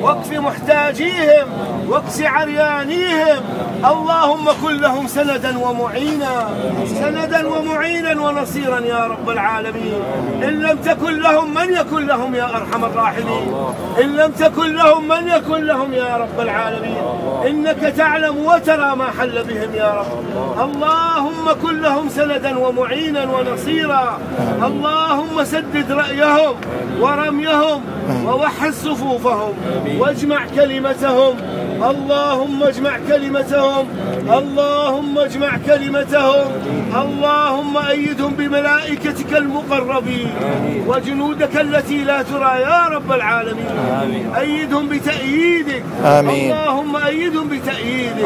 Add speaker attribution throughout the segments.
Speaker 1: واكف محتاجيهم واكس عريانيهم. اللهم كن لهم سندا ومعينا، سندا ومعينا ونصيرا يا رب العالمين. إن لم تكن لهم من يكن لهم يا أرحم الراحمين، إن لم تكن لهم من يكن لهم يا رب العالمين. إنك تعلم وترى ما حل بهم يا رب. اللهم كن لهم سندا ومعينا ونصيرا. اللهم سدد رأيهم ورميهم ووحد صفوفهم واجمع كلمتهم. اللهم اجمع كلمتهم، اللهم اجمع كلمتهم. اللهم أيدهم بملائكتك المقربين وجنودك التي لا ترى يا رب العالمين. أيدهم بتأييدك. اللهم أيدهم بتأييدك.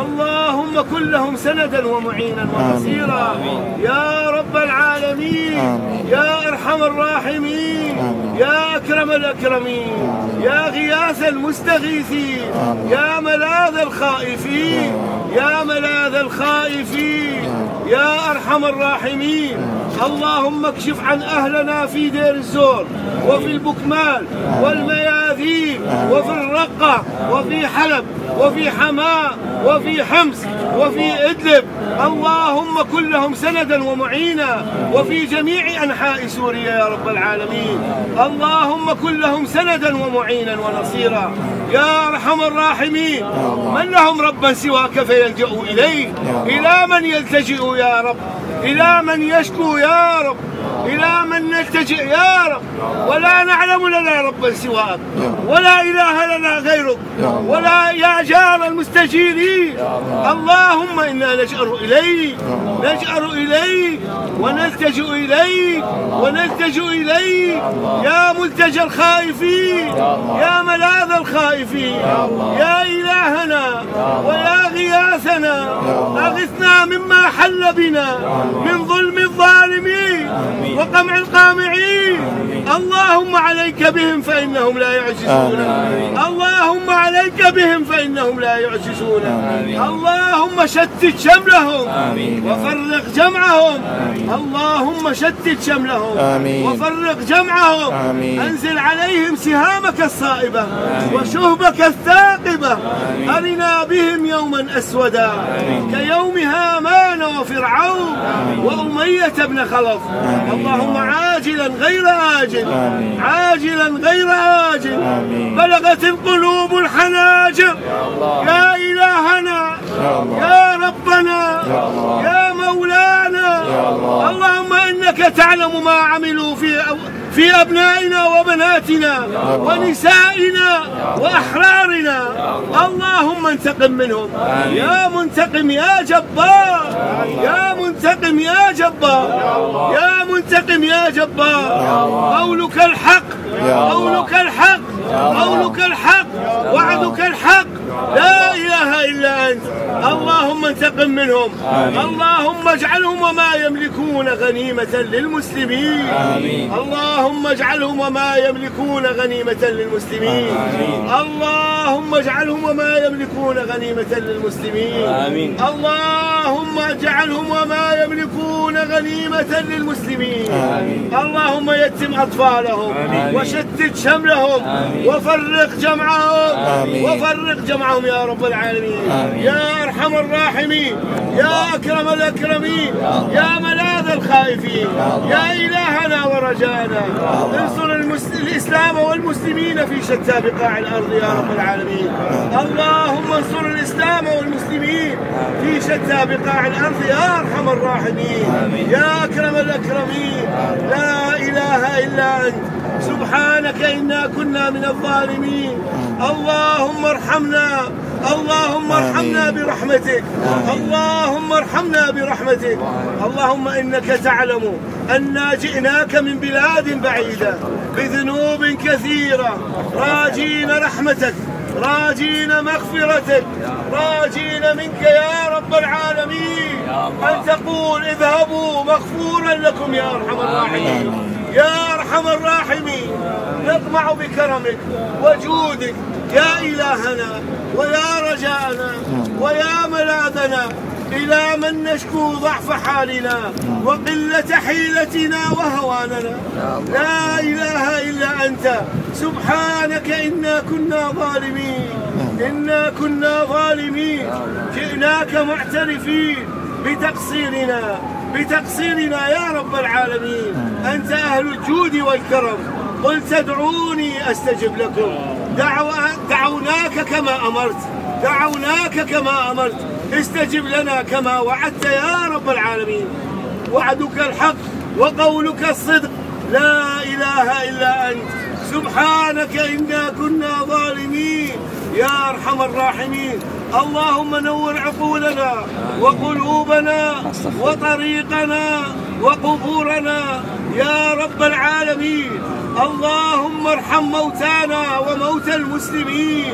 Speaker 1: اللهم كن لهم سندا ومعينا ونصيرا يا رب العالمين. يا أرحم الراحمين، يا أكرم الأكرمين، يا غياث المستغيثين، يا ملاذ الخائفين، يا ملاذ الخائفين، يا أرحم الراحمين. اللهم اكشف عن أهلنا في دير الزور وفي البكمال والمياذين وفي الرقة وفي حلب وفي حماة وفي حمص وفي إدلب. اللهم كن لهم سندا ومعينا وفي جميع أنحاء سوريا يا رب العالمين. اللهم كن لهم سندا ومعينا ونصيرا يا أرحم الراحمين. من لهم ربا سواك فيلجأوا إليه؟ إلى من يلتجئ يا رب؟ إلى من يشكو يا رب؟ إلى من نلتجئ يا رب؟ ولا نعلم لنا ربا سواك، ولا إله لنا غيرك، ولا يا جار المستجيرين. اللهم إنا نجأر إليك، نجأر إليك ونلتجئ إليك ونلتجئ إليك يا ملتجى الخائفين، يا ملاذ الخائفين، يا إلهنا ويا غياثنا. أغثنا مما حل بنا من ظلم الظالمين وقمع القامعين. اللهم عليك بهم فإنهم لا يعجزون، اللهم عليك بهم فإنهم لا يعجزون. اللهم شتت شملهم وفرق جمعهم. اللهم شتت شملهم وفرق جمعهم. أنزل عليهم سهامك الصائبة وشهبك الثاقبة. أرنا بهم يوما أسودا كيوم هامان وفرعون وأمية بن خلف. اللهم عاجلا غير آجل، عاجلا غير آجل. بلغت القلوب الحناجر يا إلهنا، يا ربنا، يا مولانا. اللهم إنك تعلم ما عملوا في أبنائنا وبناتنا ونسائنا وأحرارنا. اللهم انتقم منهم يا منتقم يا جبار، يا منتقم يا جبار، يا منتقم يا جبار. قولك الحق، قولك الحق، قولك الحق، وعدك الحق. لا إله إلا أنت. اللهم انتقم منهم. اللهم اجعلهم وما يملكون غنيمة للمسلمين. اللهم اجعلهم وما يملكون غنيمة للمسلمين. اللهم اجعلهم وما يملكون غنيمة للمسلمين. اللهم اجعلهم وما يملكون غنيمة للمسلمين. اللهم يتم أطفالهم وشتت شملهم وفرق جمعهم، وفرق جمعهم يا رب العالمين. يا أرحم الراحمين، يا أكرم الأكرمين، يا ملاذ الخائفين، يا إلهنا ورجانا. انصر الإسلام والمسلمين في شتى بقاع الأرض يا رب العالمين. اللهم انصر الإسلام والمسلمين في شتى بقاع الأرض يا أرحم الراحمين، يا أكرم الأكرمين. لا إله إلا أنت. سبحانك إنا كنا من الظالمين. اللهم ارحمنا، اللهم ارحمنا برحمتك، اللهم ارحمنا برحمتك. اللهم إنك تعلم أننا جئناك من بلاد بعيدة بذنوب كثيرة، راجين رحمتك، راجين مغفرتك، راجين منك يا رب العالمين أن تقول اذهبوا مغفورا لكم يا أرحم الراحمين. يا أرحم الراحمين، نطمع بكرمك وجودك يا إلهنا ويا رجاءنا ويا ملاذنا، إلى من نشكو ضعف حالنا وقلة حيلتنا وهواننا. لا إله إلا أنت سبحانك إنا كنا ظالمين، إنا كنا ظالمين. جئناك معترفين بتقصيرنا يا رب العالمين. أنت أهل الجود والكرم، قلت ادعوني أستجب لكم. دعوناك كما أمرت، استجب لنا كما وعدت يا رب العالمين. وعدك الحق وقولك الصدق، لا إله إلا أنت سبحانك إنا كنا ظالمين يا أرحم الراحمين. اللهم نور عقولنا وقلوبنا وطريقنا وقبورنا يا رب العالمين. اللهم ارحم موتانا وموتى المسلمين.